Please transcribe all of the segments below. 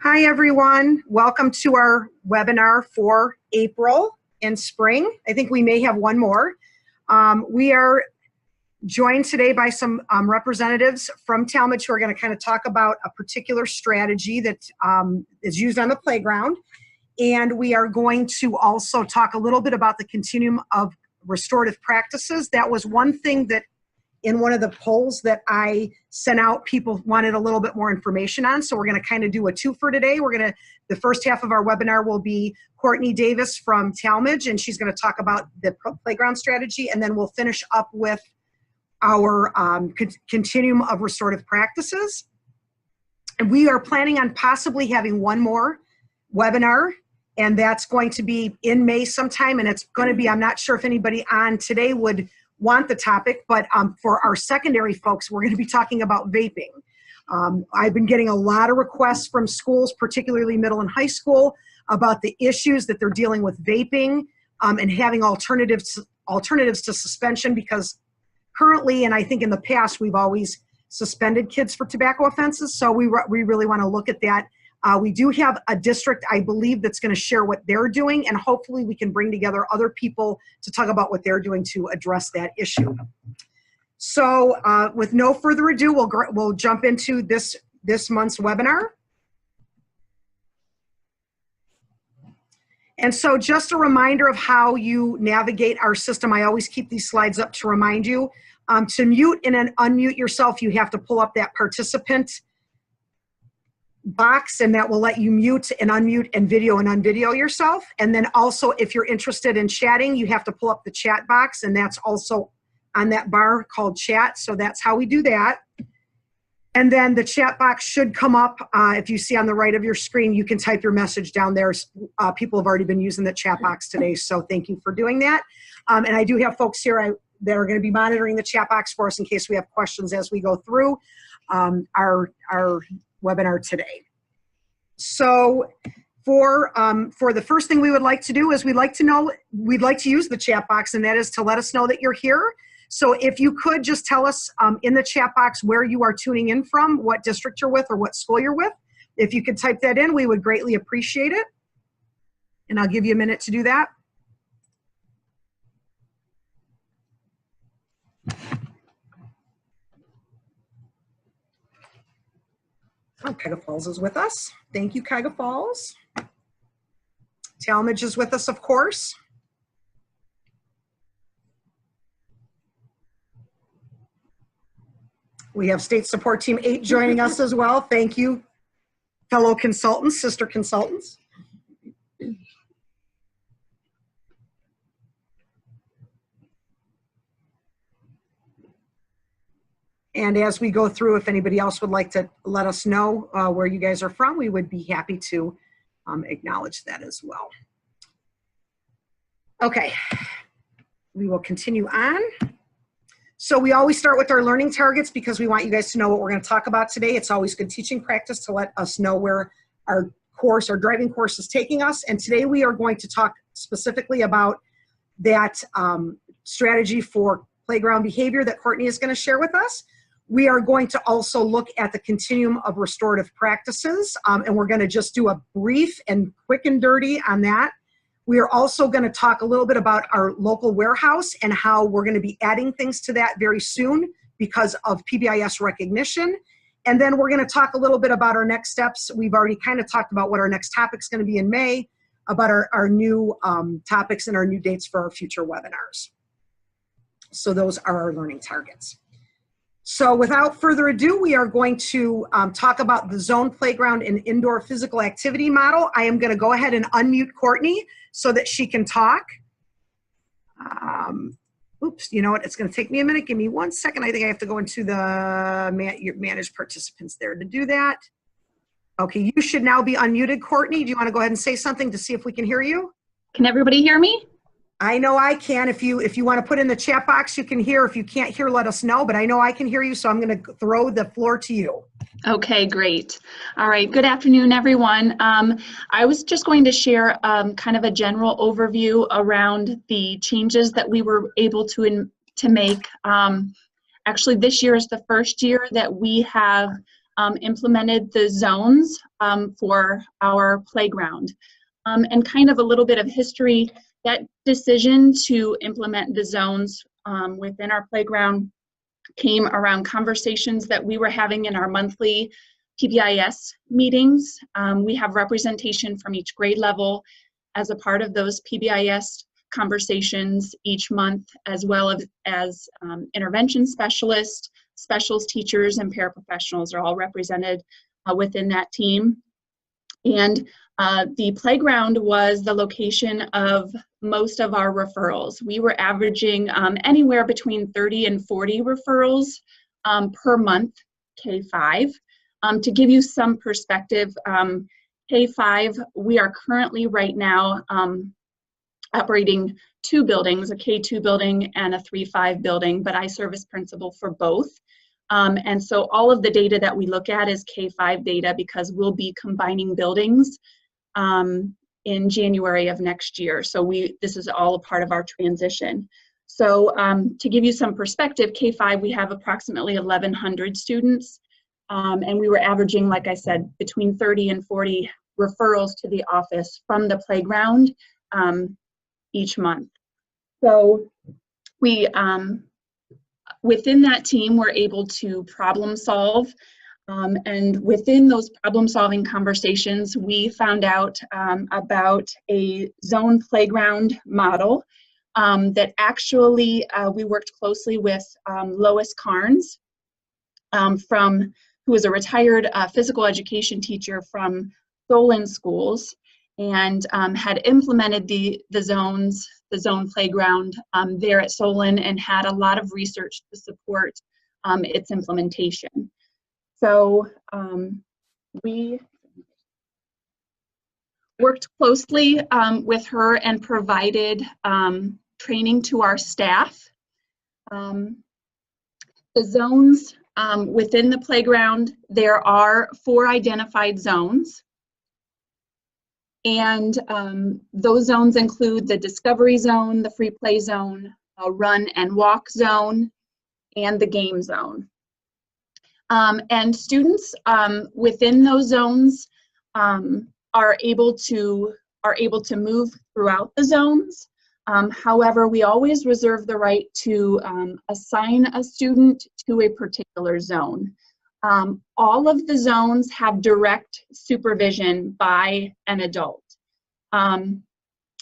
Hi, everyone. Welcome to our webinar for April and spring. I think we may have one more. We are joined today by some representatives from Talmadge who are going to kind of talk about a particular strategy that is used on the playground. And we are going to also talk a little bit about the continuum of restorative practices. That was one thing that in one of the polls that I sent out, people wanted a little bit more information on. So we're going to kind of do a two for today. The first half of our webinar will be Courtney Davis from Talmadge, and she's going to talk about the playground strategy. And then we'll finish up with our continuum of restorative practices. And we are planning on possibly having one more webinar, and that's going to be in May sometime. And it's going to be, I'm not sure if anybody on today would want the topic, but for our secondary folks, we're going to be talking about vaping. I've been getting a lot of requests from schools, particularly middle and high school, about the issues that they're dealing with vaping and having alternatives to suspension, because currently, and I think in the past, we've always suspended kids for tobacco offenses. So we really want to look at that. We do have a district, I believe, that's going to share what they're doing, and hopefully we can bring together other people to talk about what they're doing to address that issue. So with no further ado, we'll jump into this month's webinar. And so just a reminder of how you navigate our system. I always keep these slides up to remind you. To mute and then unmute yourself, you have to pull up that participant box, and that will let you mute and unmute and unvideo yourself. And then also, if you're interested in chatting, you have to pull up the chat box, and that's also on that bar called chat. So that's how we do that. And then the chat box should come up. If you see on the right of your screen, you can type your message down there. People have already been using the chat box today, so thank you for doing that. And I do have folks here that are going to be monitoring the chat box for us in case we have questions as we go through our webinar today. So for the first thing we would like to do is we'd like to use the chat box, and that is to let us know that you're here. So if you could just tell us in the chat box where you are tuning in from, what district you're with or what school you're with. If you could type that in, we would greatly appreciate it. And I'll give you a minute to do that. Oh, Cuyahoga Falls is with us. Thank you, Cuyahoga Falls. Talmadge is with us, of course. We have State Support Team 8 joining us as well. Thank you, fellow consultants, sister consultants. And as we go through, if anybody else would like to let us know where you guys are from, we would be happy to acknowledge that as well. Okay, we will continue on. So we always start with our learning targets because we want you guys to know what we're going to talk about today. It's always good teaching practice to let us know where our driving course is taking us. And today we are going to talk specifically about that strategy for playground behavior that Courtney is going to share with us. We are going to also look at the continuum of restorative practices, and we're going to just do a brief and quick and dirty on that. We are also going to talk a little bit about our local warehouse and how we're going to be adding things to that very soon because of PBIS recognition. And then we're going to talk a little bit about our next steps. We've already kind of talked about what our next topic's going to be in May, about our new topics and our new dates for our future webinars. So those are our learning targets. So without further ado, we are going to talk about the zone playground and indoor physical activity model. I am going to go ahead and unmute Courtney so that she can talk. Oops, you know what? It's going to take me a minute. Give me 1 second. I think I have to go into the manage participants there to do that. Okay, you should now be unmuted, Courtney. Do you want to go ahead and say something to see if we can hear you? Can everybody hear me? I know I can. If you want to put in the chat box, you can hear. If you can't hear, let us know. But I know I can hear you, so I'm going to throw the floor to you. Okay, great. All right. Good afternoon, everyone. I was just going to share kind of a general overview around the changes that we were able to make. Actually, this year is the first year that we have implemented the zones for our playground. And kind of a little bit of history, that decision to implement the zones within our playground came around conversations that we were having in our monthly PBIS meetings. We have representation from each grade level as a part of those PBIS conversations each month, as well as intervention specialists, specials teachers, and paraprofessionals are all represented within that team. And the playground was the location of most of our referrals. We were averaging anywhere between 30 and 40 referrals per month, K-5. To give you some perspective, K-5, we are currently right now operating 2 buildings, a K-2 building and a 3-5 building, but I serve as principal for both. And so all of the data that we look at is K-5 data, because we'll be combining buildings in January of next year. So this is all a part of our transition. So to give you some perspective, K-5, we have approximately 1,100 students, and we were averaging, like I said, between 30 and 40 referrals to the office from the playground each month. So we, within that team, we're able to problem solve. And within those problem solving conversations, we found out about a zone playground model that actually we worked closely with Lois Carnes, who is a retired physical education teacher from Solon schools, and had implemented the zone playground there at Solon, and had a lot of research to support its implementation. So we worked closely with her and provided training to our staff. The zones within the playground, there are 4 identified zones. And those zones include the discovery zone, the free play zone, run and walk zone, and the game zone. And students within those zones are able to move throughout the zones. However, we always reserve the right to assign a student to a particular zone. All of the zones have direct supervision by an adult.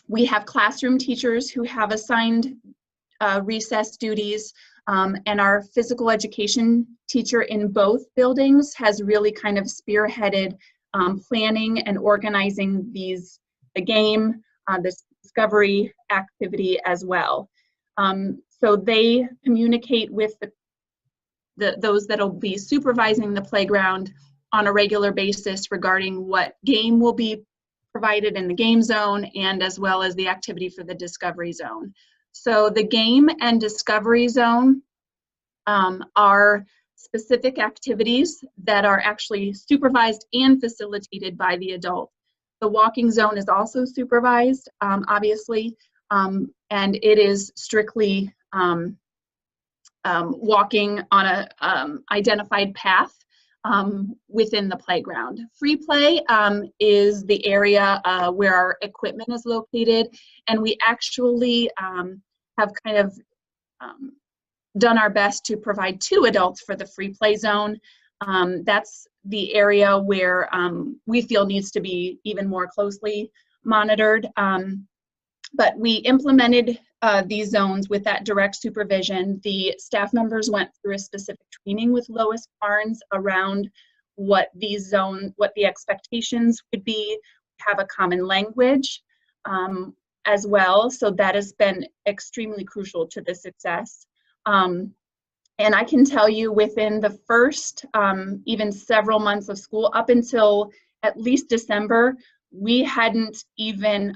We have classroom teachers who have assigned recess duties, and our physical education teacher in both buildings has really kind of spearheaded planning and organizing the game, the discovery activity as well. So they communicate with those that will be supervising the playground on a regular basis regarding what game will be provided in the game zone, and as well as the activity for the discovery zone. So the game and discovery zone are specific activities that are actually supervised and facilitated by the adult. The walking zone is also supervised, obviously, and it is strictly walking on a identified path within the playground. Free play is the area where our equipment is located, and we actually have kind of done our best to provide 2 adults for the free play zone. That's the area where we feel needs to be even more closely monitored. But we implemented these zones with that direct supervision. The staff members went through a specific training with Lois Carnes around what the expectations would be, have a common language as well. So that has been extremely crucial to the success. And I can tell you, within the first even several months of school, up until at least December, we hadn't even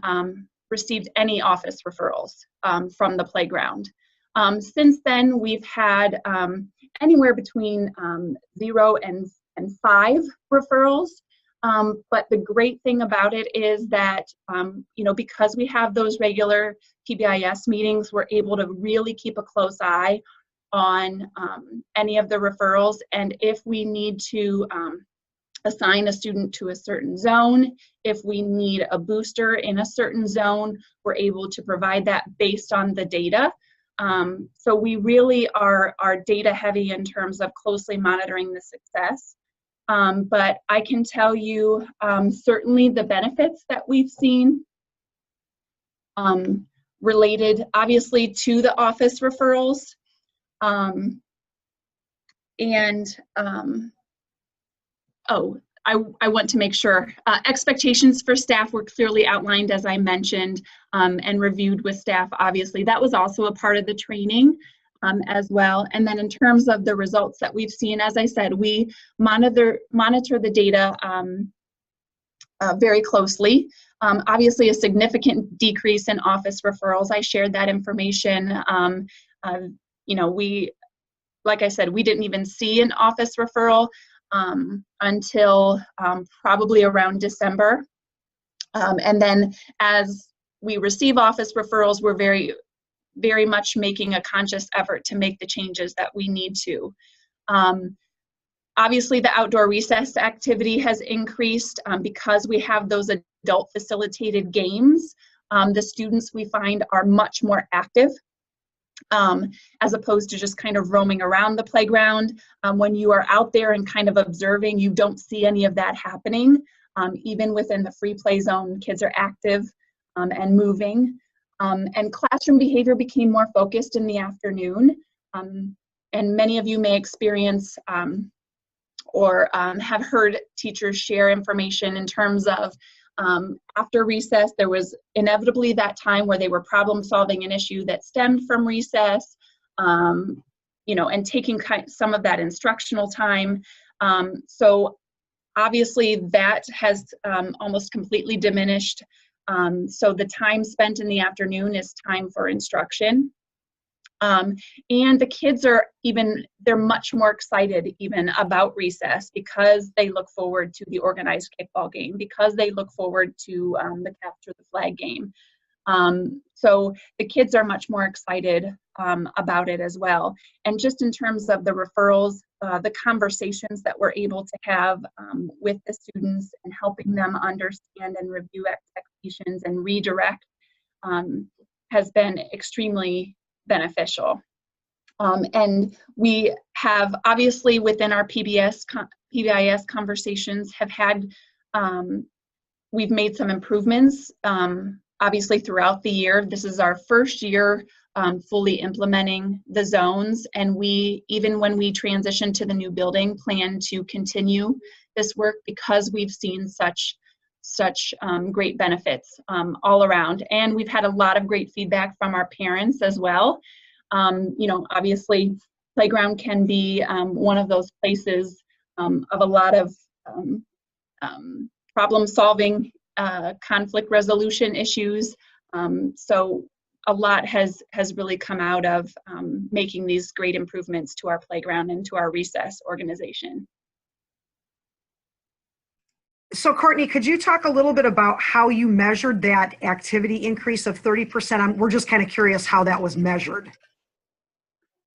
received any office referrals from the playground. Since then, we've had anywhere between 0 and 5 referrals. But the great thing about it is that, because we have those regular PBIS meetings, we're able to really keep a close eye on any of the referrals, and if we need to assign a student to a certain zone, if we need a booster in a certain zone, we're able to provide that based on the data. So we really are data heavy in terms of closely monitoring the success. But I can tell you certainly the benefits that we've seen related obviously to the office referrals. I want to make sure expectations for staff were clearly outlined, as I mentioned, and reviewed with staff. Obviously, that was also a part of the training as well. And then in terms of the results that we've seen, as I said, we monitor the data very closely. Obviously, a significant decrease in office referrals. I shared that information. You know, like I said, we didn't even see an office referral until probably around December. And then as we receive office referrals, we're very much making a conscious effort to make the changes that we need to. Obviously, the outdoor recess activity has increased because we have those adult facilitated games. The students we find are much more active as opposed to just kind of roaming around the playground. When you are out there and kind of observing, you don't see any of that happening. Even within the free play zone, kids are active and moving. And classroom behavior became more focused in the afternoon. And many of you may experience or have heard teachers share information in terms of after recess, there was inevitably that time where they were problem solving an issue that stemmed from recess, you know, and taking some of that instructional time. So obviously that has almost completely diminished. So the time spent in the afternoon is time for instruction. And the kids are they're much more excited even about recess because they look forward to the organized kickball game, because they look forward to the capture the flag game. So the kids are much more excited about it as well. And just in terms of the referrals, the conversations that we're able to have with the students and helping them understand and review expectations and redirect has been extremely beneficial. And we have obviously within our PBIS conversations have had, we've made some improvements obviously throughout the year. This is our first year fully implementing the zones, and we, even when we transition to the new building, plan to continue this work because we've seen such great benefits all around. And we've had a lot of great feedback from our parents as well. You know, obviously playground can be one of those places of a lot of problem solving, conflict resolution issues. So a lot has really come out of making these great improvements to our playground and to our recess organization. So Courtney, could you talk a little bit about how you measured that activity increase of 30%? We're just kind of curious how that was measured.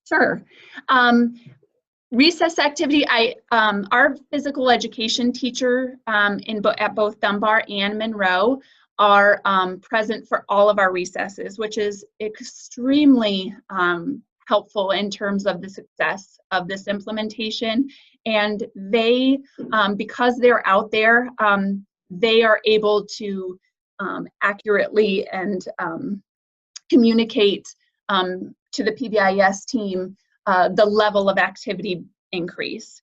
Sure. Recess activity, our physical education teacher at both Dunbar and Monroe are present for all of our recesses, which is extremely helpful in terms of the success of this implementation. And they, because they're out there, they are able to accurately and communicate to the PBIS team the level of activity increase.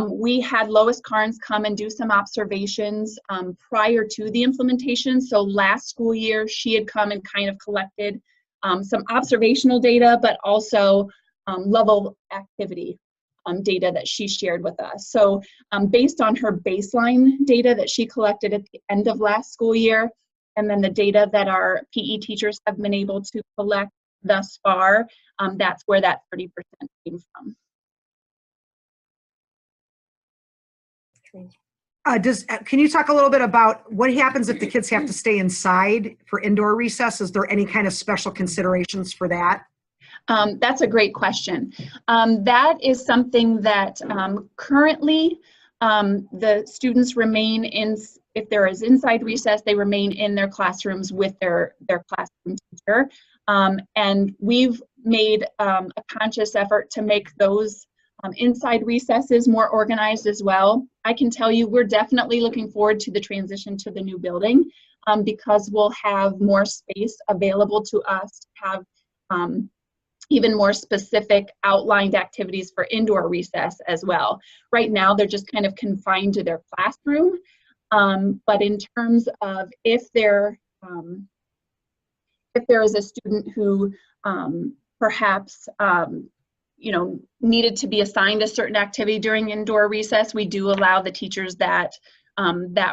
We had Lois Carnes come and do some observations prior to the implementation. So last school year, she had come and kind of collected some observational data, but also level activity data that she shared with us. So based on her baseline data that she collected at the end of last school year, and then the data that our PE teachers have been able to collect thus far, that's where that 30% came from. Can you talk a little bit about what happens if the kids have to stay inside for indoor recess? Is there any kind of special considerations for that? That's a great question. That is something that currently the students remain in, if there is inside recess, they remain in their classrooms with their classroom teacher. And we've made a conscious effort to make those inside recesses more organized as well. I can tell you we're definitely looking forward to the transition to the new building because we'll have more space available to us to have even more specific outlined activities for indoor recess as well. Right now, they're just kind of confined to their classroom. But in terms of if there is a student who perhaps needed to be assigned a certain activity during indoor recess, we do allow the teachers that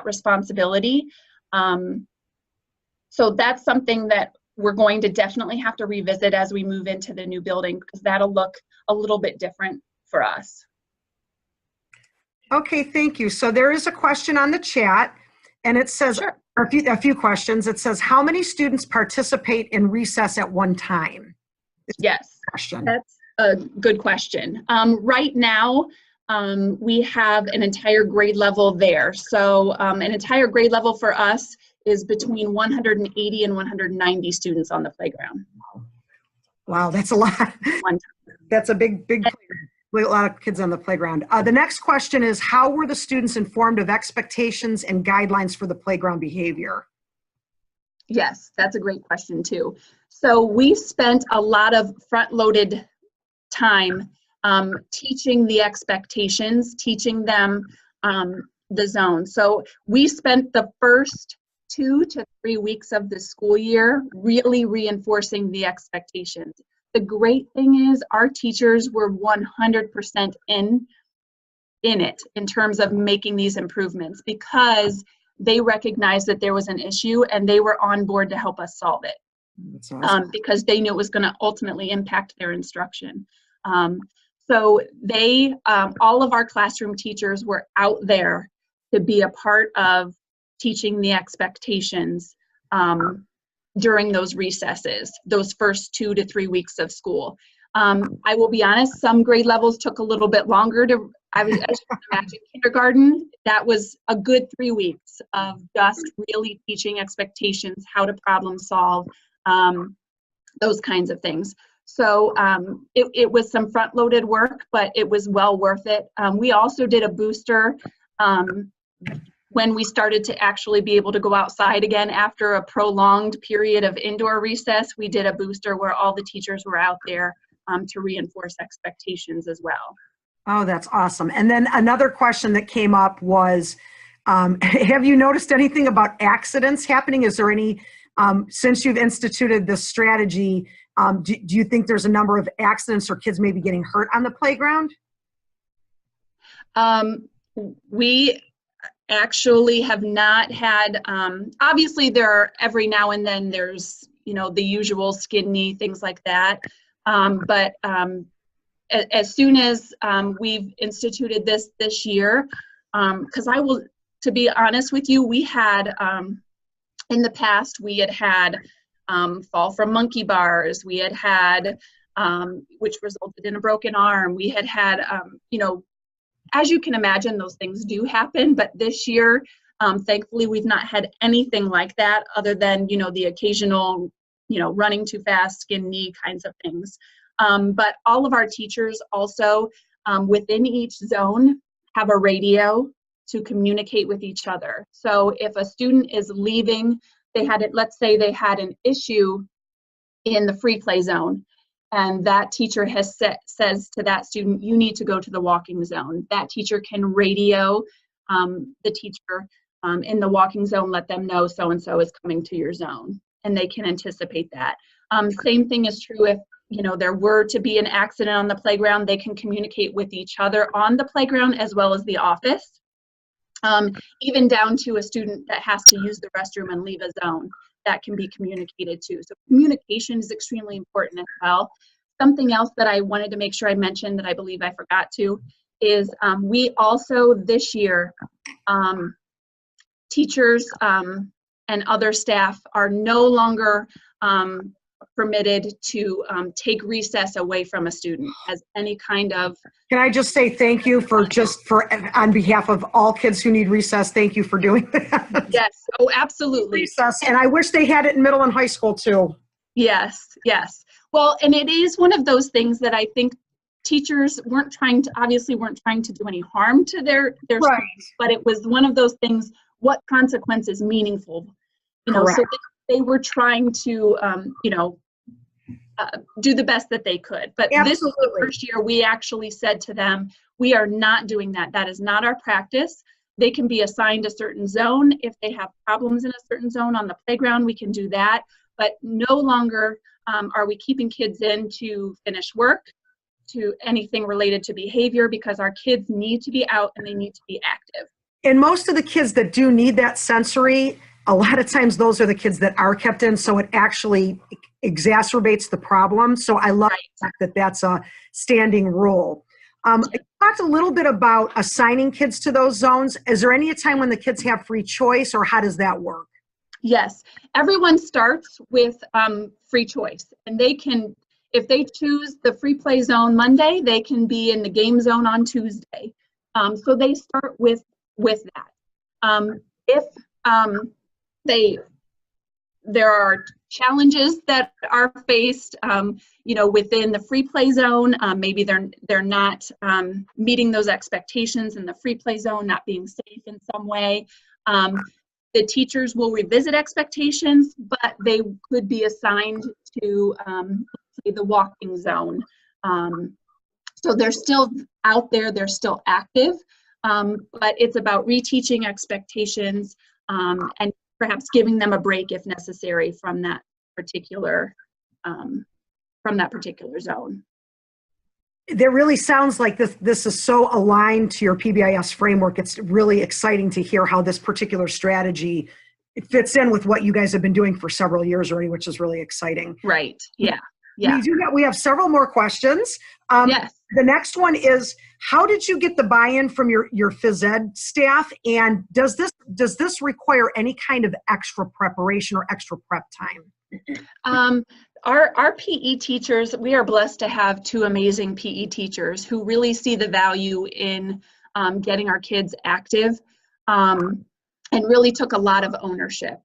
responsibility. So that's something that we're going to definitely have to revisit as we move into the new building, because that'll look a little bit different for us. Okay, thank you. So there is a question on the chat, and it says, Sure. a few questions. It says, how many students participate in recess at one time? Yes, that's a good question. Right now, we have an entire grade level there. So an entire grade level for us is between 180 and 190 students on the playground. Wow, that's a lot. That's a big playground. A lot of kids on the playground. The next question is, how were the students informed of expectations and guidelines for the playground behavior? Yes, that's a great question too. So we spent a lot of front-loaded time teaching the expectations, teaching them the zone. So we spent the first 2 to 3 weeks of the school year really reinforcing the expectations. The great thing is our teachers were 100% in it in terms of making these improvements, because they recognized that there was an issue and they were on board to help us solve it. That's awesome. Because they knew it was going to ultimately impact their instruction. So they, all of our classroom teachers were out there to be a part of teaching the expectations during those recesses, those first 2 to 3 weeks of school. I will be honest, some grade levels took a little bit longer to, as you can imagine, kindergarten, that was a good 3 weeks of just really teaching expectations, how to problem solve, those kinds of things. So it was some front-loaded work, but it was well worth it. We also did a booster when we started to actually be able to go outside again after a prolonged period of indoor recess. We did a booster where all the teachers were out there to reinforce expectations as well. Oh, that's awesome. And then another question that came up was, have you noticed anything about accidents happening? Is there any, since you've instituted this strategy, do you think there's a number of accidents or kids maybe getting hurt on the playground? We actually have not had, obviously there are, every now and then there's, the usual skin knee, things like that. But as soon as we've instituted this year, because to be honest with you, we had, in the past, we had fall from monkey bars. We had which resulted in a broken arm. We had as you can imagine, those things do happen. But this year, thankfully, we've not had anything like that other than, the occasional, running too fast, skin knee kinds of things. But all of our teachers also within each zone have a radio to communicate with each other. So if a student is leaving, let's say they had an issue in the free play zone, and that teacher says to that student, you need to go to the walking zone. That teacher can radio the teacher in the walking zone, let them know so-and-so is coming to your zone, and they can anticipate that. Same thing is true if there were to be an accident on the playground. They can communicate with each other on the playground as well as the office, even down to a student that has to use the restroom and leave a zone. That can be communicated to. So communication is extremely important as well. Something else that I wanted to make sure I mentioned that I believe I forgot to is we also this year, teachers and other staff are no longer permitted to take recess away from a student as any kind of. Can I just say thank you for on behalf of all kids who need recess, thank you for doing that. Yes, oh, absolutely. Recess, and I wish they had it in middle and high school too. Yes, yes. Well, and it is one of those things that I think teachers obviously weren't trying to do any harm to their Right. students, but it was one of those things, what consequence is meaningful? Correct. So they were trying to, do the best that they could. But Absolutely. This is the first year we actually said to them, we are not doing that. That is not our practice. They can be assigned a certain zone. If they have problems in a certain zone on the playground, we can do that. But no longer are we keeping kids in to finish work, to anything related to behavior, because our kids need to be out and they need to be active. And most of the kids that do need that sensory, a lot of times those are the kids that are kept in, so it actually exacerbates the problem. So I love the fact that that's a standing rule. I talked a little bit about assigning kids to those zones. Is there any time when the kids have free choice, or how does that work? Yes, everyone starts with free choice, and they can, if they choose the free play zone Monday, they can be in the game zone on Tuesday. So they start with that. If there are challenges that are faced, within the free play zone, maybe they're not meeting those expectations in the free play zone, not being safe in some way. The teachers will revisit expectations, but they could be assigned to say the walking zone. So they're still out there, they're still active, but it's about reteaching expectations and perhaps giving them a break if necessary from that particular zone. That really sounds like this is so aligned to your PBIS framework. It's really exciting to hear how this particular strategy fits in with what you guys have been doing for several years already, which is really exciting. Right. Yeah. Yeah. We have several more questions. Yes. The next one is, how did you get the buy-in from your phys ed staff? And does this require any kind of extra preparation or extra prep time? Our PE teachers, we are blessed to have two amazing PE teachers who really see the value in getting our kids active and really took a lot of ownership.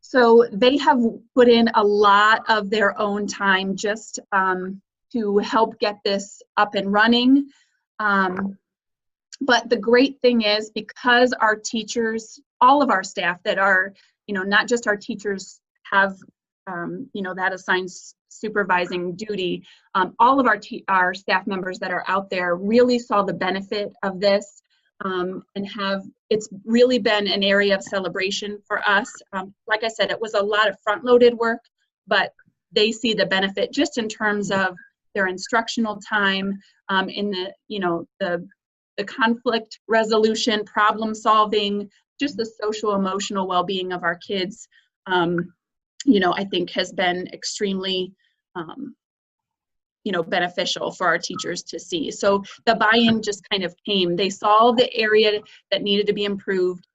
So they have put in a lot of their own time just to help get this up and running. But the great thing is, because our teachers, all of our staff that are, not just our teachers have that assigned supervising duty, all of our staff members that are out there really saw the benefit of this and it's really been an area of celebration for us. Like I said, it was a lot of front-loaded work, but they see the benefit just in terms of their instructional time, in the conflict resolution, problem solving, just the social emotional well-being of our kids. I think has been extremely, beneficial for our teachers to see. So the buy-in just kind of came. They saw the area that needed to be improved.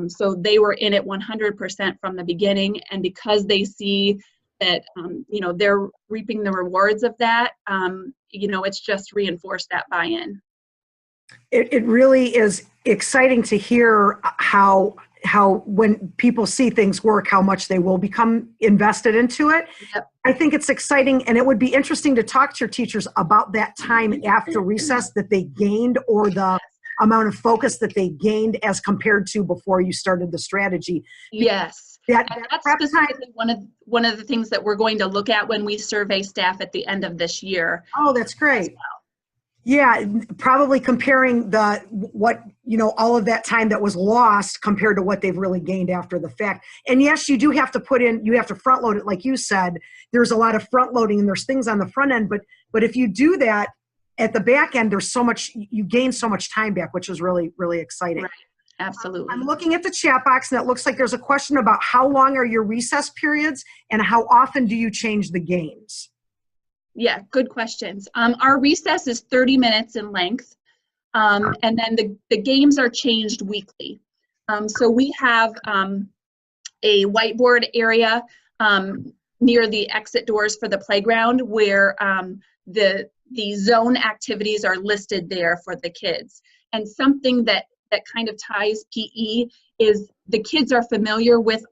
So they were in it 100% from the beginning. And because they see that, they're reaping the rewards of that, it's just reinforced that buy-in. It really is exciting to hear how when people see things work, how much they will become invested into it. Yep. I think it's exciting, and it would be interesting to talk to your teachers about that time after recess that they gained, or the amount of focus that they gained as compared to before you started the strategy. Yes. That's specifically one of the things that we're going to look at when we survey staff at the end of this year. Oh, that's great. Yeah, probably comparing all of that time that was lost compared to what they've really gained after the fact. And yes, you do have to you have to front load it, like you said. There's a lot of front loading and there's things on the front end, but if you do that at the back end, you gain so much time back, which is really, really exciting. Right. Absolutely. I'm looking at the chat box, and it looks like there's a question about how long are your recess periods and how often do you change the games? Yeah, good questions. Our recess is 30 minutes in length, and then the games are changed weekly. So we have a whiteboard area near the exit doors for the playground, where the zone activities are listed there for the kids. And something that kind of ties PE is the kids are familiar with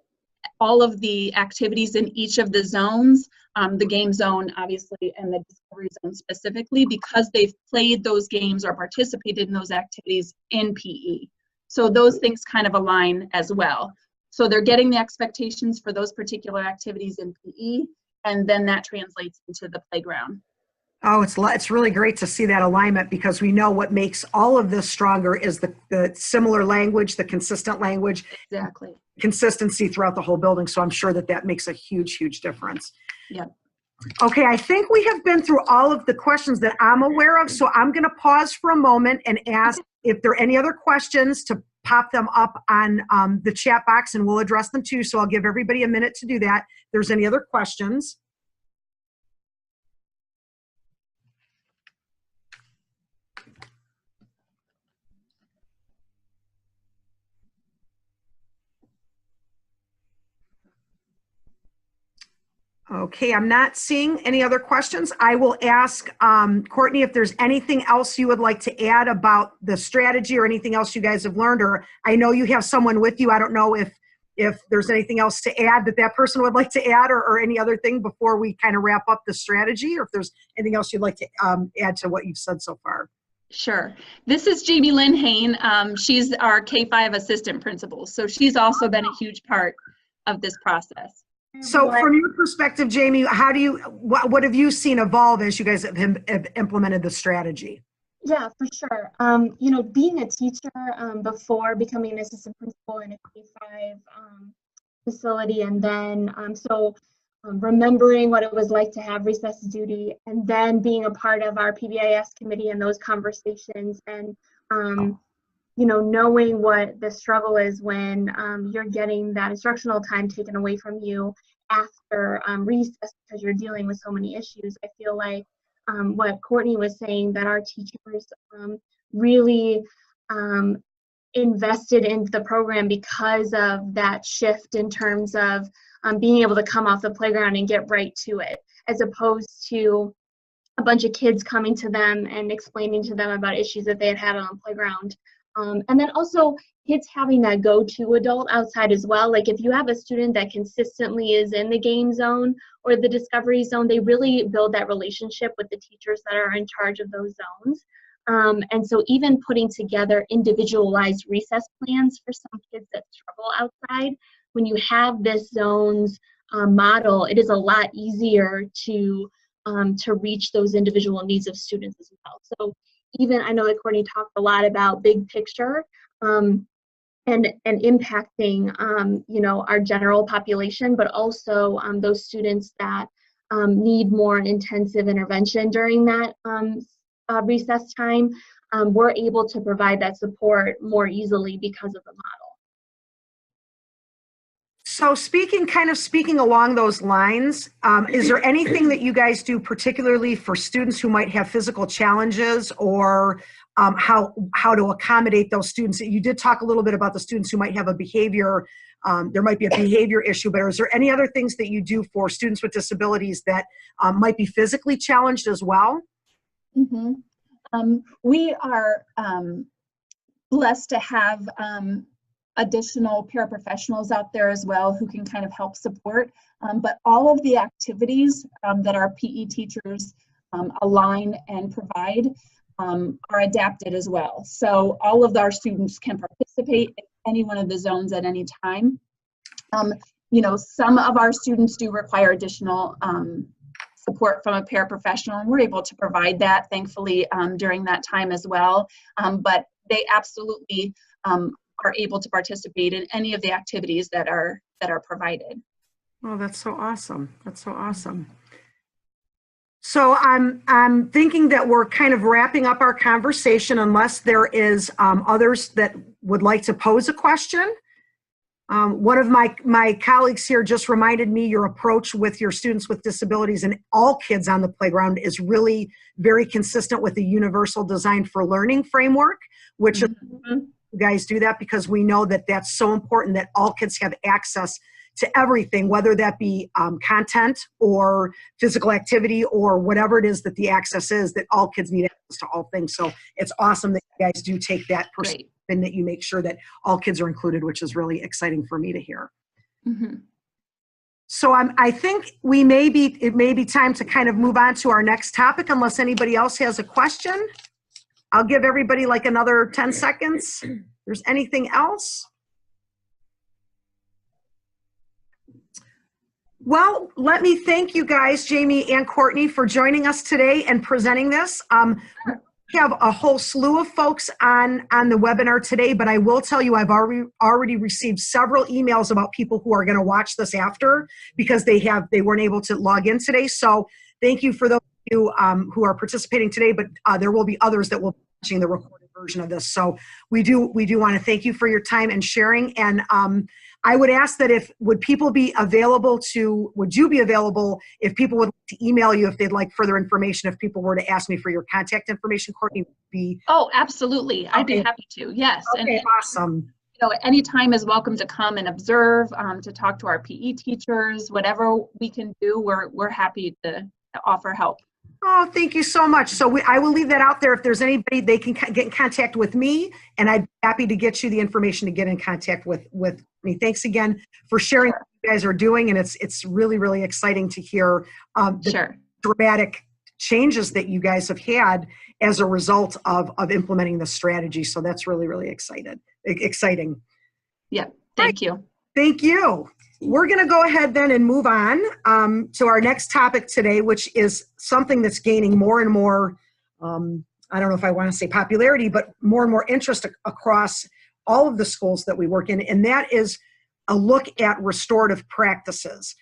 all of the activities in each of the zones, the game zone, obviously, and the discovery zone specifically, because they've played those games or participated in those activities in PE. So those things kind of align as well. So they're getting the expectations for those particular activities in PE, and then that translates into the playground. Oh, it's really great to see that alignment, because we know what makes all of this stronger is the similar language, the consistent language. Exactly. Consistency throughout the whole building. So I'm sure that makes a huge, huge difference. Yeah. Okay, I think we have been through all of the questions that I'm aware of. So I'm going to pause for a moment and ask if there are any other questions, to pop them up on the chat box, and we'll address them too. So I'll give everybody a minute to do that. If there's any other questions. Okay, I'm not seeing any other questions. I will ask Courtney if there's anything else you would like to add about the strategy, or anything else you guys have learned. Or I know you have someone with you. I don't know if there's anything else to add that person would like to add, or any other thing before we kind of wrap up the strategy, or if there's anything else you'd like to add to what you've said so far. Sure. This is Jamie Lynn Hain. She's our K-5 assistant principal. So she's also been a huge part of this process. So from your perspective, Jamie, what have you seen evolve as you guys have implemented the strategy? Yeah, for sure. Being a teacher before becoming an assistant principal in a K-5 facility, and then remembering what it was like to have recess duty, and then being a part of our PBIS committee and those conversations, and knowing what the struggle is when you're getting that instructional time taken away from you after recess because you're dealing with so many issues. I feel like what Courtney was saying, that our teachers really invested in the program because of that shift in terms of being able to come off the playground and get right to it, as opposed to a bunch of kids coming to them and explaining to them about issues that they had on the playground. And then also kids having that go-to adult outside as well. Like if you have a student that consistently is in the game zone or the discovery zone, they really build that relationship with the teachers that are in charge of those zones. And so even putting together individualized recess plans for some kids that struggle outside, when you have this zones model, it is a lot easier to reach those individual needs of students as well. So even, I know that Courtney talked a lot about big picture and impacting, our general population, but also those students that need more intensive intervention during that recess time. We're able to provide that support more easily because of the model. So speaking along those lines, is there anything that you guys do particularly for students who might have physical challenges, or how to accommodate those students? You did talk a little bit about the students who might have a behavior, there might be a behavior issue, but is there any other things that you do for students with disabilities that might be physically challenged as well? Mm-hmm. We are blessed to have additional paraprofessionals out there as well who can kind of help support. But all of the activities that our PE teachers align and provide are adapted as well. So all of our students can participate in any one of the zones at any time. Some of our students do require additional support from a paraprofessional, and we're able to provide that, thankfully, during that time as well. But they absolutely are able to participate in any of the activities that are provided. Oh, that's so awesome. That's so awesome. So I'm thinking that we're kind of wrapping up our conversation, unless there is others that would like to pose a question. One of my colleagues here just reminded me your approach with your students with disabilities and all kids on the playground is really very consistent with the Universal Design for Learning framework, which is you guys do that, because we know that that's so important, that all kids have access to everything, whether that be content or physical activity or whatever it is that the access is, that all kids need access to all things. So it's awesome that you guys do take that perspective and that you make sure that all kids are included, which is really exciting for me to hear. Mm-hmm. So I think it may be time to kind of move on to our next topic, unless anybody else has a question. I'll give everybody like another 10 seconds. If there's anything else? Well, let me thank you guys, Jamie and Courtney, for joining us today and presenting this. We have a whole slew of folks on the webinar today, but I will tell you I've already received several emails about people who are going to watch this after, because they weren't able to log in today. So thank you for those of you who are participating today, but there will be others that will be watching the recorded version of this. So we do want to thank you for your time and sharing. And I would ask that would you be available if people would like to email you if they'd like further information, if people were to ask me for your contact information, Courtney? Oh, absolutely. I'd be happy to, yes. Okay, and awesome. Any time is welcome to come and observe, to talk to our PE teachers, whatever we can do, we're happy to offer help. Oh, thank you so much. So I will leave that out there. If there's anybody, they can get in contact with me, and I'd be happy to get you the information to get in contact with me. Thanks again for sharing what you guys are doing, and it's really, really exciting to hear the dramatic changes that you guys have had as a result of implementing the strategy. So that's really, really exciting. Yeah, thank you. Thank you. We're going to go ahead then and move on to our next topic today, which is something that's gaining more and more, I don't know if I want to say popularity, but more and more interest across all of the schools that we work in, and that is a look at restorative practices.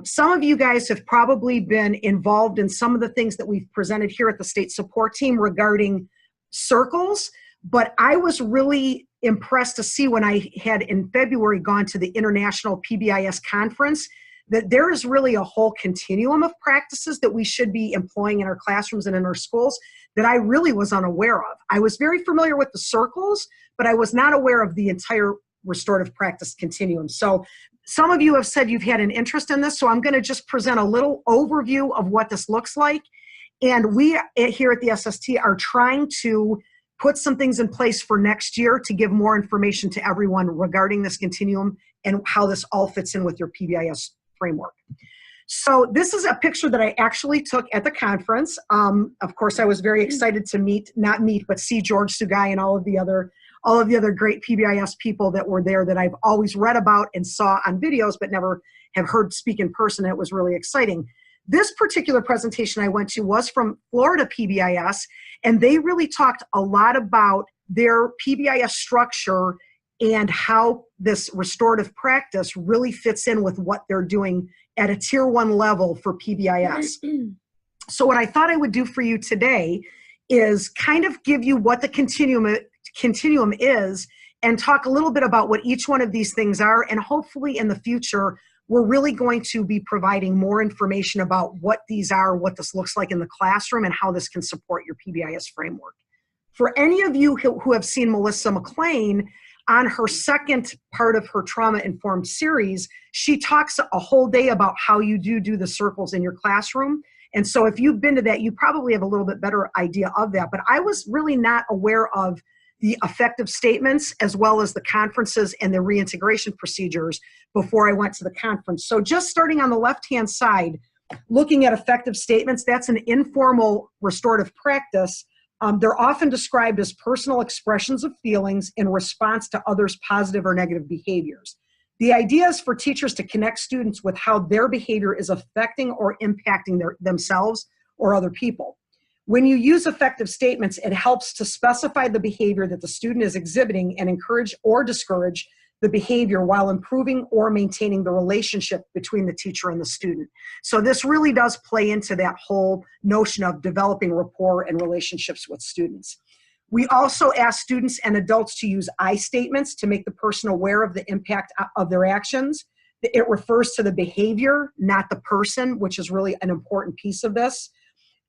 Some of you guys have probably been involved in some of the things that we've presented here at the state support team regarding circles, but I was really impressed to see when I had in February gone to the International PBIS conference that there is really a whole continuum of practices that we should be employing in our classrooms and in our schools that I really was unaware of. I was very familiar with the circles, but I was not aware of the entire restorative practice continuum. So some of you have said you've had an interest in this, so I'm going to just present a little overview of what this looks like. And we here at the SST are trying to put some things in place for next year to give more information to everyone regarding this continuum and how this all fits in with your PBIS framework. So this is a picture that I actually took at the conference. Of course, I was very excited to but see George Sugai and all of the other great PBIS people that were there that I've always read about and saw on videos, but never have heard speak in person. It was really exciting. This particular presentation I went to was from Florida PBIS, and they really talked a lot about their PBIS structure and how this restorative practice really fits in with what they're doing at a tier 1 level for PBIS. So what I thought I would do for you today is kind of give you what the continuum is and talk a little bit about what each one of these things are, and hopefully in the future we're really going to be providing more information about what these are, what this looks like in the classroom, and how this can support your PBIS framework. For any of you who have seen Melissa McLean, on her second part of her trauma-informed series, she talks a whole day about how you do the circles in your classroom. And so if you've been to that, you probably have a little bit better idea of that. But I was really not aware of the effective statements as well as the conferences and the reintegration procedures before I went to the conference. So just starting on the left-hand side, looking at effective statements, that's an informal restorative practice. They're often described as personal expressions of feelings in response to others' positive or negative behaviors. The idea is for teachers to connect students with how their behavior is affecting or impacting themselves or other people. When you use effective statements, it helps to specify the behavior that the student is exhibiting and encourage or discourage the behavior while improving or maintaining the relationship between the teacher and the student. So this really does play into that whole notion of developing rapport and relationships with students. We also ask students and adults to use I statements to make the person aware of the impact of their actions. It refers to the behavior, not the person, which is really an important piece of this.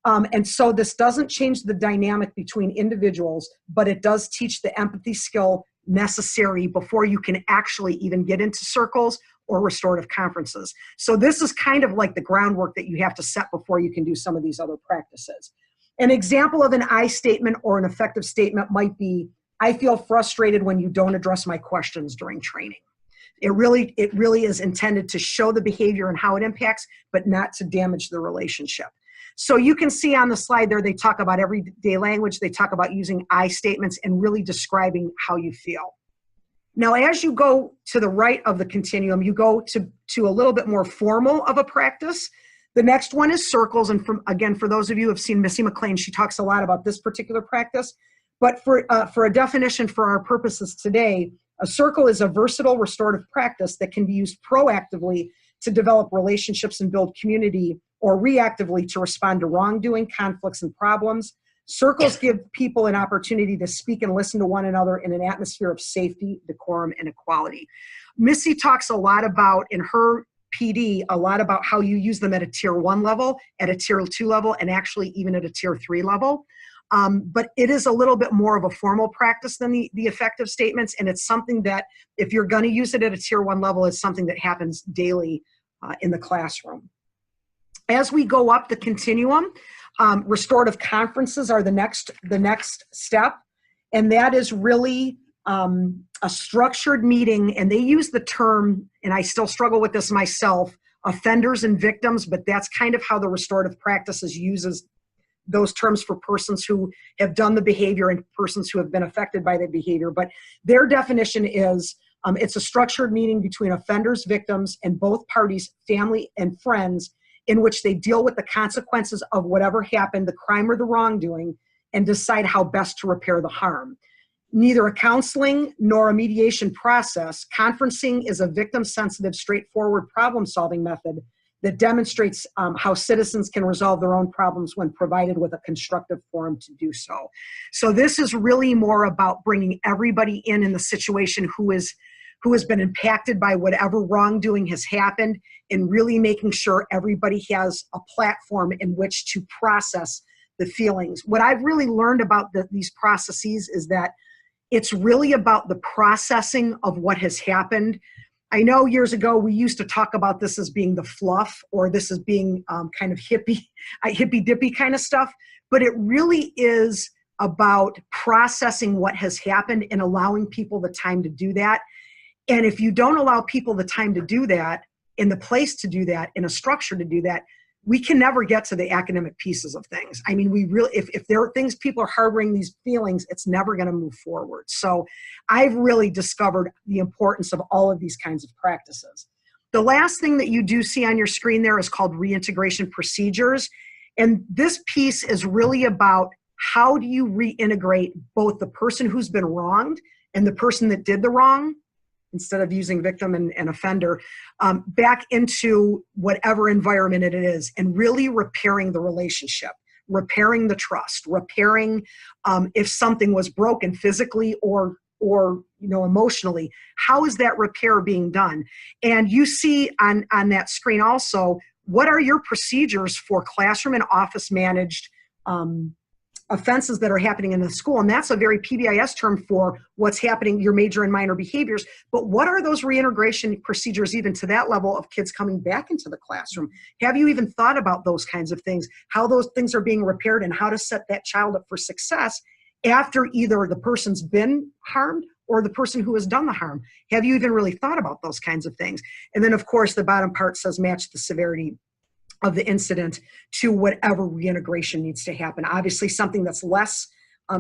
And so this doesn't change the dynamic between individuals, but it does teach the empathy skill necessary before you can actually even get into circles or restorative conferences. So this is kind of like the groundwork that you have to set before you can do some of these other practices. An example of an I statement or an effective statement might be, I feel frustrated when you don't address my questions during training. It really is intended to show the behavior and how it impacts, but not to damage the relationship. So you can see on the slide there, they talk about everyday language. They talk about using I statements and really describing how you feel. Now, as you go to the right of the continuum, you go to a little bit more formal of a practice. The next one is circles. And again, for those of you who have seen Missy McLean, she talks a lot about this particular practice. But for a definition for our purposes today, a circle is a versatile restorative practice that can be used proactively to develop relationships and build community, or reactively to respond to wrongdoing, conflicts, and problems. Circles give people an opportunity to speak and listen to one another in an atmosphere of safety, decorum, and equality. Missy talks a lot about, in her PD, a lot about how you use them at a tier 1 level, at a tier 2 level, and actually even at a tier 3 level. But it is a little bit more of a formal practice than the effective statements, and it's something that, if you're going to use it at a tier 1 level, it's something that happens daily in the classroom. As we go up the continuum, restorative conferences are the next step, and that is really a structured meeting, and they use the term, and I still struggle with this myself, offenders and victims, but that's kind of how the restorative practices uses those terms for persons who have done the behavior and persons who have been affected by the behavior. But their definition is, it's a structured meeting between offenders, victims, and both parties, family and friends, in which they deal with the consequences of whatever happened, the crime or the wrongdoing, and decide how best to repair the harm. Neither a counseling nor a mediation process, conferencing is a victim-sensitive, straightforward problem-solving method that demonstrates how citizens can resolve their own problems when provided with a constructive forum to do so. So this is really more about bringing everybody in the situation who has been impacted by whatever wrongdoing has happened, and really making sure everybody has a platform in which to process the feelings. What I've really learned about these processes is that it's really about the processing of what has happened. I know years ago we used to talk about this as being the fluff, or this as being kind of hippy-dippy kind of stuff, but it really is about processing what has happened and allowing people the time to do that. And if you don't allow people the time to do that, in the place to do that, in a structure to do that, we can never get to the academic pieces of things. I mean, we really, if there are things, people are harboring these feelings, it's never going to move forward. So I've really discovered the importance of all of these kinds of practices. The last thing that you do see on your screen there is called reintegration procedures. And this piece is really about how do you reintegrate both the person who's been wronged and the person that did the wrong, instead of using victim and offender, back into whatever environment it is, and really repairing the relationship, repairing the trust, repairing if something was broken physically or emotionally. How is that repair being done? And you see on that screen also, what are your procedures for classroom and office managed offenses that are happening in the school? And that's a very PBIS term for what's happening, your major and minor behaviors. But what are those reintegration procedures even to that level of kids coming back into the classroom? Have you even thought about those kinds of things, how those things are being repaired, and how to set that child up for success after either the person's been harmed or the person who has done the harm? Have you even really thought about those kinds of things? And then, of course, the bottom part says match the severity of the incident to whatever reintegration needs to happen. Obviously, something that's less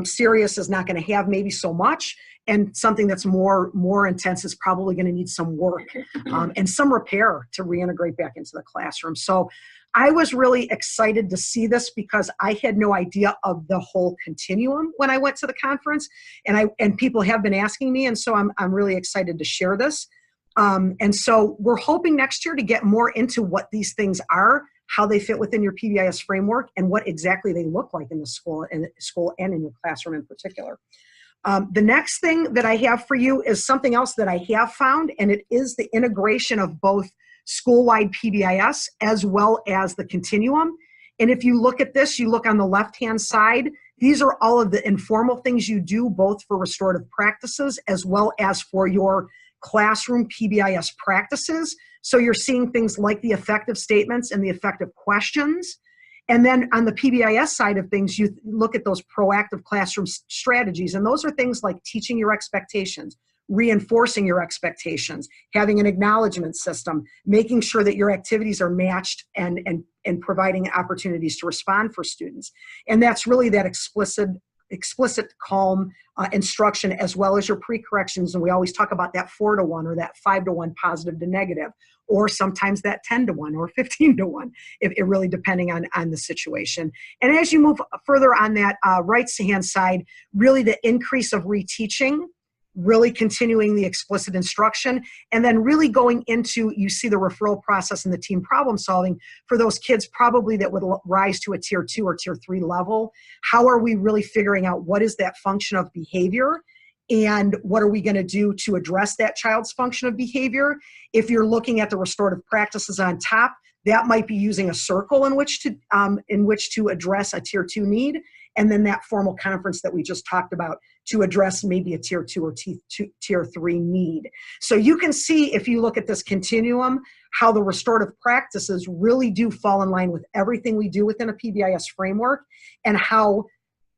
serious is not going to have maybe so much, and something that's more intense is probably going to need some work and some repair to reintegrate back into the classroom. So I was really excited to see this because I had no idea of the whole continuum when I went to the conference, and people have been asking me, and so I'm really excited to share this. And so we're hoping next year to get more into what these things are, how they fit within your PBIS framework, and what exactly they look like in the school and in your classroom in particular. The next thing that I have for you is something else that I have found, and it is the integration of both school-wide PBIS as well as the continuum. And if you look at this, you look on the left-hand side, These are all of the informal things you do, both for restorative practices as well as for your classroom PBIS practices. So you're seeing things like the effective statements and the effective questions. And then on the PBIS side of things, you look at those proactive classroom strategies. And those are things like teaching your expectations, reinforcing your expectations, having an acknowledgement system, making sure that your activities are matched and providing opportunities to respond for students. And that's really that explicit calm instruction, as well as your pre-corrections. And we always talk about that 4-to-1 or that 5-to-1 positive to negative, or sometimes that 10-to-1 or 15-to-1, if it really depending on the situation. And as you move further on that right-hand side, really the increase of reteaching, really continuing the explicit instruction, and then really going into, you see the referral process and the team problem solving for those kids probably that would rise to a tier 2 or tier 3 level. How are we really figuring out what is that function of behavior, and what are we going to do to address that child's function of behavior? If you're looking at the restorative practices on top, that might be using a circle in which to address a tier 2 need, and then that formal conference that we just talked about to address maybe a tier 2 or tier 3 need. So you can see, if you look at this continuum, how the restorative practices really do fall in line with everything we do within a PBIS framework, and how,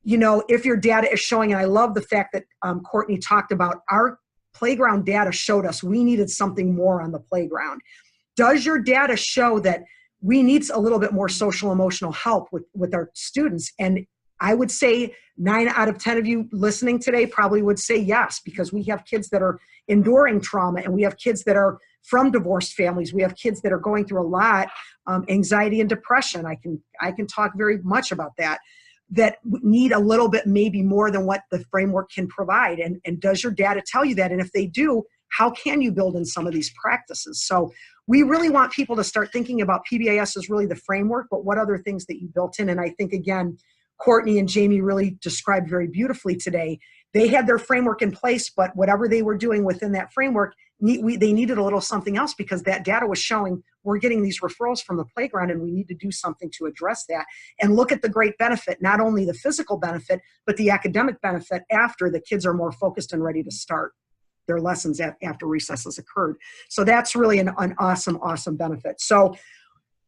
you know, if your data is showing, and I love the fact that Courtney talked about our playground data showed us we needed something more on the playground. Does your data show that we need a little bit more social emotional help with our students? And I would say 9 out of 10 of you listening today probably would say yes, because we have kids that are enduring trauma, and we have kids that are from divorced families. We have kids that are going through a lot, anxiety and depression. I can talk very much about that need a little bit, maybe more than what the framework can provide. And does your data tell you that? And if they do, how can you build in some of these practices? So we really want people to start thinking about PBIS as really the framework, but what other things that you built in. And I think, again, Courtney and Jamie really described very beautifully today. They had their framework in place, but whatever they were doing within that framework, they needed a little something else, because that data was showing we're getting these referrals from the playground, and we need to do something to address that. And look at the great benefit, not only the physical benefit, but the academic benefit after the kids are more focused and ready to start their lessons after recess has occurred. So that's really an awesome, awesome benefit. So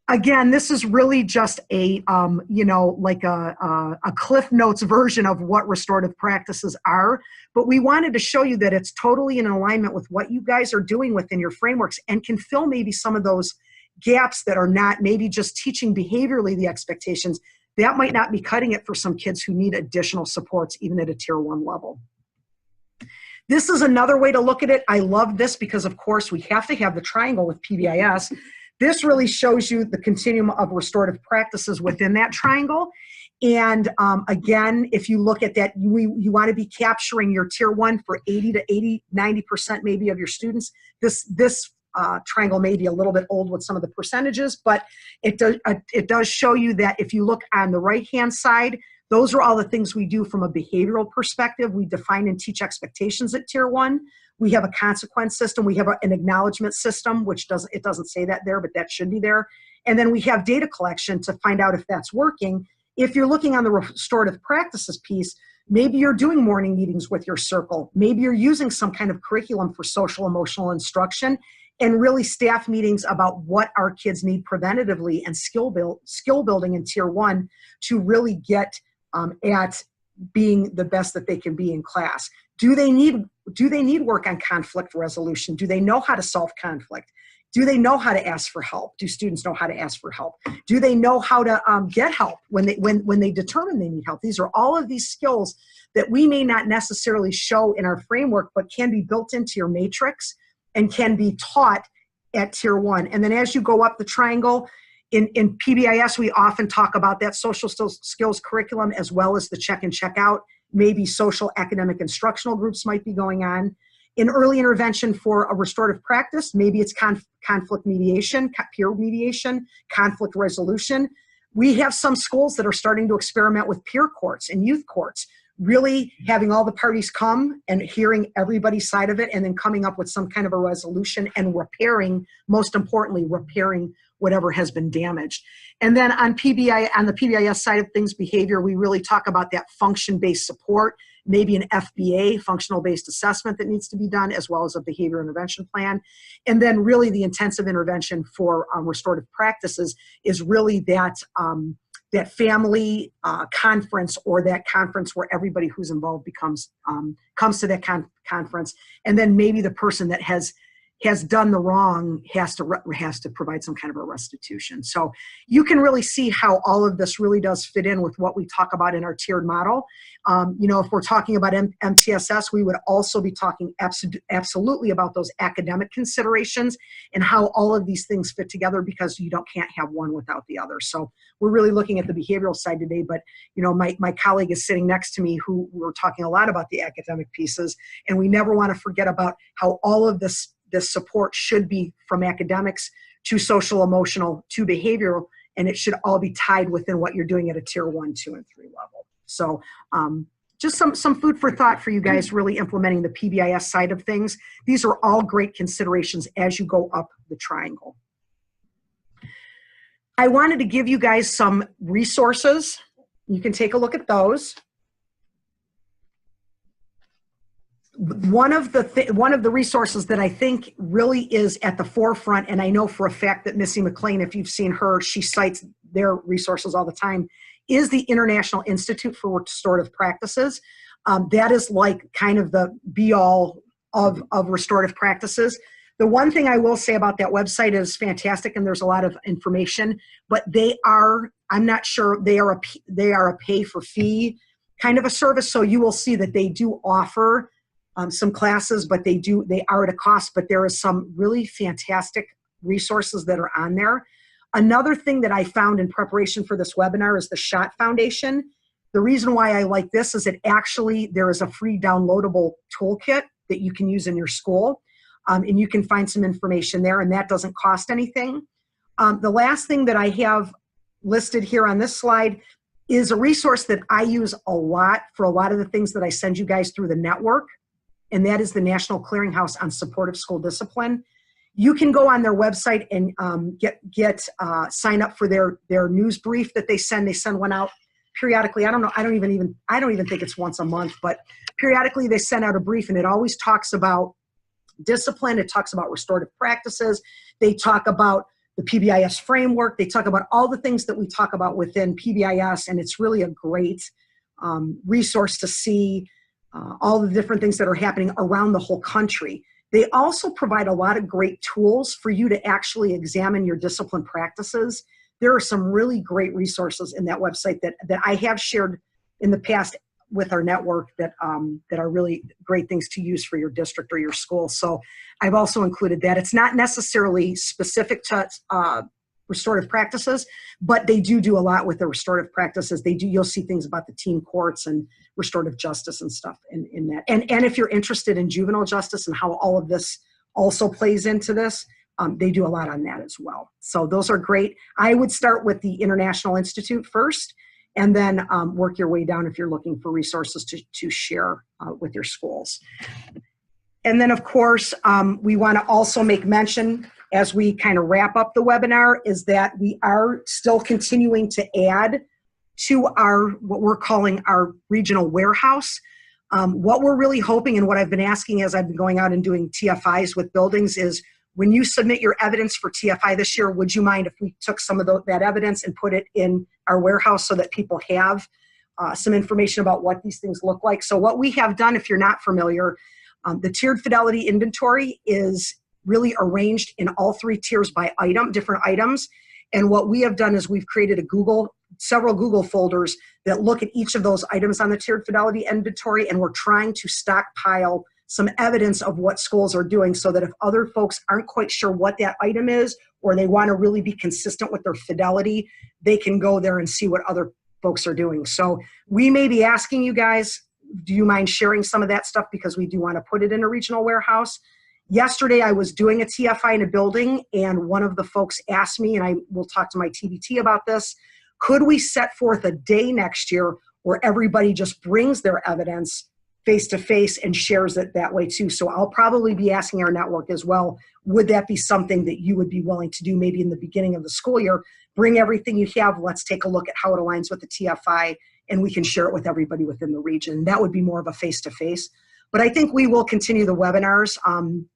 again, this is really just a, like a Cliff Notes version of what restorative practices are, but we wanted to show you that it's totally in alignment with what you guys are doing within your frameworks, and can fill maybe some of those gaps that are not maybe just teaching behaviorally the expectations. That might not be cutting it for some kids who need additional supports, even at a tier 1 level. This is another way to look at it. I love this because, of course, we have to have the triangle with PBIS. This really shows you the continuum of restorative practices within that triangle. And again, if you look at that, you want to be capturing your tier 1 for 90% maybe of your students. This triangle may be a little bit old with some of the percentages, but it does show you that if you look on the right-hand side, those are all the things we do from a behavioral perspective. We define and teach expectations at tier 1. We have a consequence system. We have an acknowledgement system, which doesn't say that there, but that should be there. And then we have data collection to find out if that's working. If you're looking on the restorative practices piece, maybe you're doing morning meetings with your circle. Maybe you're using some kind of curriculum for social emotional instruction, and really staff meetings about what our kids need preventatively, and skill building in tier 1 to really get at being the best that they can be in class. Do they need work on conflict resolution? Do they know how to solve conflict? Do they know how to ask for help? Do students know how to ask for help? Do they know how to get help when they determine they need help? These are all of these skills that we may not necessarily show in our framework, but can be built into your matrix and can be taught at tier 1. And then as you go up the triangle, in PBIS, we often talk about that social skills curriculum, as well as the check and check out. Maybe social academic instructional groups might be going on. In early intervention for a restorative practice, maybe it's conflict mediation, peer mediation, conflict resolution. We have some schools that are starting to experiment with peer courts and youth courts, really having all the parties come and hearing everybody's side of it, and then coming up with some kind of a resolution and repairing, most importantly, repairing whatever has been damaged. And then on the PBIS side of things, behavior, we really talk about that function-based support, maybe an FBA, functional-based assessment, that needs to be done, as well as a behavior intervention plan. And then really the intensive intervention for restorative practices is really that that family conference, or that conference where everybody who's involved comes to that conference, and then maybe the person that has done the wrong has to provide some kind of a restitution. So you can really see how all of this really does fit in with what we talk about in our tiered model. If we're talking about MTSS, we would also be talking absolutely about those academic considerations and how all of these things fit together, because you can't have one without the other. So we're really looking at the behavioral side today, but my colleague is sitting next to me, who we're talking a lot about the academic pieces, and we never want to forget about how all of this support should be from academics to social emotional to behavioral, and it should all be tied within what you're doing at a tier 1, 2, and 3 level. So just some food for thought for you guys really implementing the PBIS side of things. These are all great considerations as you go up the triangle. I wanted to give you guys some resources. You can take a look at those. One of the resources that I think really is at the forefront, and I know for a fact that Missy McLean, if you've seen her, she cites their resources all the time, is the International Institute for Restorative Practices. That is like kind of the be-all of restorative practices. The one thing I will say about that website is fantastic, and there's a lot of information, but I'm not sure, they are a pay-for-fee kind of a service, so you will see that they do offer some classes, but they are at a cost, but there is some really fantastic resources that are on there. Another thing that I found in preparation for this webinar is the SHOT Foundation. The reason why I like this is there is a free downloadable toolkit that you can use in your school, and you can find some information there, and that doesn't cost anything. The last thing that I have listed here on this slide is a resource that I use a lot for a lot of the things that I send you guys through the network, and that is the National Clearinghouse on Supportive School Discipline. You can go on their website and sign up for their news brief that they send. They send one out periodically. I don't even think it's once a month, but periodically they send out a brief, and it always talks about discipline. It talks about restorative practices. They talk about the PBIS framework. They talk about all the things that we talk about within PBIS, and it's really a great resource to see all the different things that are happening around the whole country. They also provide a lot of great tools for you to actually examine your discipline practices. There are some really great resources in that website that I have shared in the past with our network that are really great things to use for your district or your school. So I've also included that. It's not necessarily specific to restorative practices, but they do a lot with the restorative practices. You'll see things about the team courts and restorative justice and stuff in that. And if you're interested in juvenile justice and how all of this also plays into this, they do a lot on that as well. So those are great. I would start with the International Institute first, and then work your way down if you're looking for resources to share with your schools. And then, of course, we want to also make mention, as we kind of wrap up the webinar, is that we are still continuing to add to what we're calling our regional warehouse. What we're really hoping, and what I've been asking as I've been going out and doing TFIs with buildings, is when you submit your evidence for TFI this year, would you mind if we took some of that evidence and put it in our warehouse so that people have some information about what these things look like? So what we have done, if you're not familiar, the tiered fidelity inventory is really arranged in all 3 tiers by different items. And what we have done is we've created several Google folders that look at each of those items on the tiered fidelity inventory, and we're trying to stockpile some evidence of what schools are doing, so that if other folks aren't quite sure what that item is, or they want to really be consistent with their fidelity, they can go there and see what other folks are doing. So we may be asking you guys, do you mind sharing some of that stuff, because we do want to put it in a regional warehouse. Yesterday, I was doing a TFI in a building, and one of the folks asked me, and I will talk to my TBT about this, could we set forth a day next year where everybody just brings their evidence face to face and shares it that way too. So I'll probably be asking our network as well, would that be something that you would be willing to do maybe in the beginning of the school year? Bring everything you have, let's take a look at how it aligns with the TFI, and we can share it with everybody within the region. That would be more of a face-to-face. But I think we will continue the webinars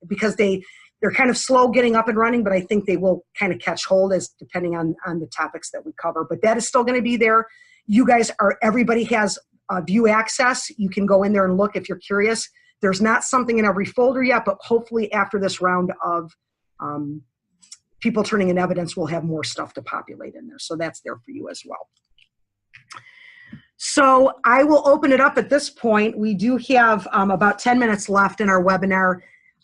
because they're kind of slow getting up and running, but I think they will kind of catch hold as depending on the topics that we cover. But that is still going to be there. You guys everybody has view access. You can go in there and look if you're curious. There's not something in every folder yet, but hopefully after this round of people turning in evidence, we'll have more stuff to populate in there. So that's there for you as well. So I will open it up at this point. We do have about 10 minutes left in our webinar.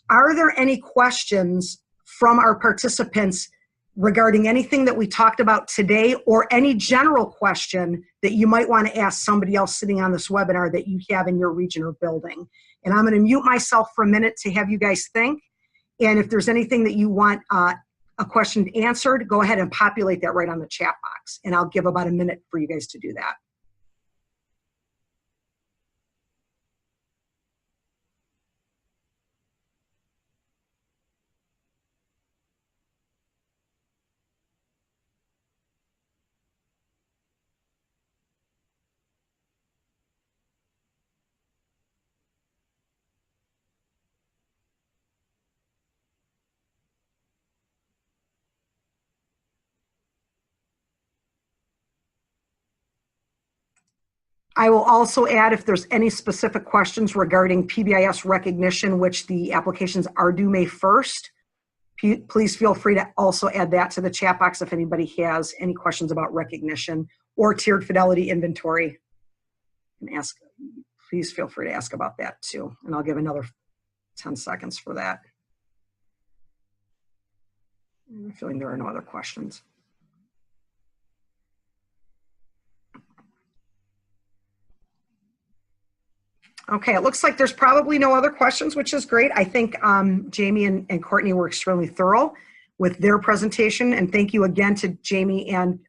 Are there any questions from our participants regarding anything that we talked about today, or any general question that you might want to ask somebody else sitting on this webinar that you have in your region or building? And I'm going to mute myself for a minute to have you guys think. And if there's anything that you want a question answered, go ahead and populate that right on the chat box. And I'll give about a minute for you guys to do that. I will also add, if there's any specific questions regarding PBIS recognition, which the applications are due May 1st, please feel free to also add that to the chat box if anybody has any questions about recognition or tiered fidelity inventory. And please feel free to ask about that too. And I'll give another 10 seconds for that. I'm feeling there are no other questions. Okay, it looks like there's probably no other questions, which is great. I think Jamie and Courtney were extremely thorough with their presentation. And thank you again to Jamie and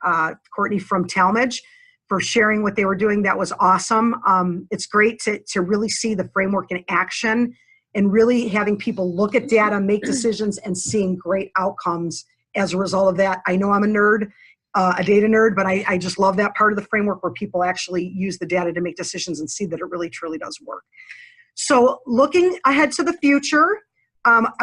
Courtney from Talmadge for sharing what they were doing. That was awesome. It's great to really see the framework in action and really having people look at data, make decisions, and seeing great outcomes as a result of that. I know I'm a nerd, a data nerd, but I just love that part of the framework where people actually use the data to make decisions and see that it really truly does work. So looking ahead to the future,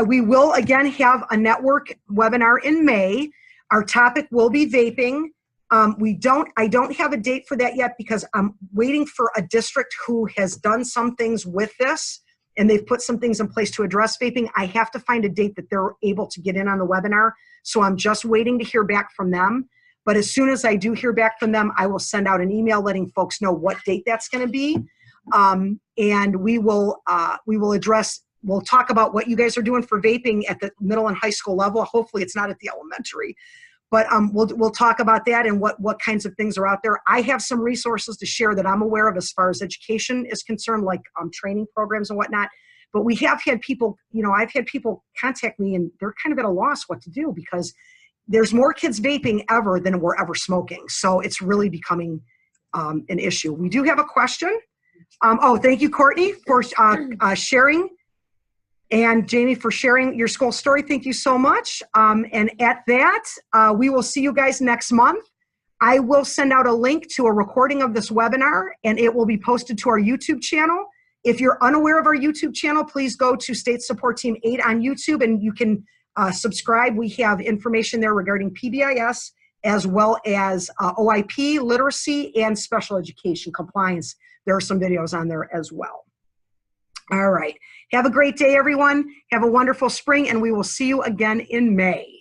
we will again have a network webinar in May. Our topic will be vaping. I don't have a date for that yet because I'm waiting for a district who has done some things with this and they've put some things in place to address vaping. I have to find a date that they're able to get in on the webinar. So I'm just waiting to hear back from them. But as soon as I do hear back from them, I will send out an email letting folks know what date that's going to be. And we will we'll talk about what you guys are doing for vaping at the middle and high school level. Hopefully it's not at the elementary. But we'll talk about that and what kinds of things are out there. I have some resources to share that I'm aware of as far as education is concerned, like training programs and whatnot. But we have had people, I've had people contact me and they're kind of at a loss what to do because there's more kids vaping ever than were ever smoking. So it's really becoming an issue. We do have a question. Thank you, Courtney, for sharing. And Jamie for sharing your school story. Thank you so much. And at that, we will see you guys next month. I will send out a link to a recording of this webinar and it will be posted to our YouTube channel. If you're unaware of our YouTube channel, please go to State Support Team 8 on YouTube and you can subscribe. We have information there regarding PBIS as well as OIP, literacy, and special education compliance. There are some videos on there as well. All right. Have a great day, everyone. Have a wonderful spring, and we will see you again in May.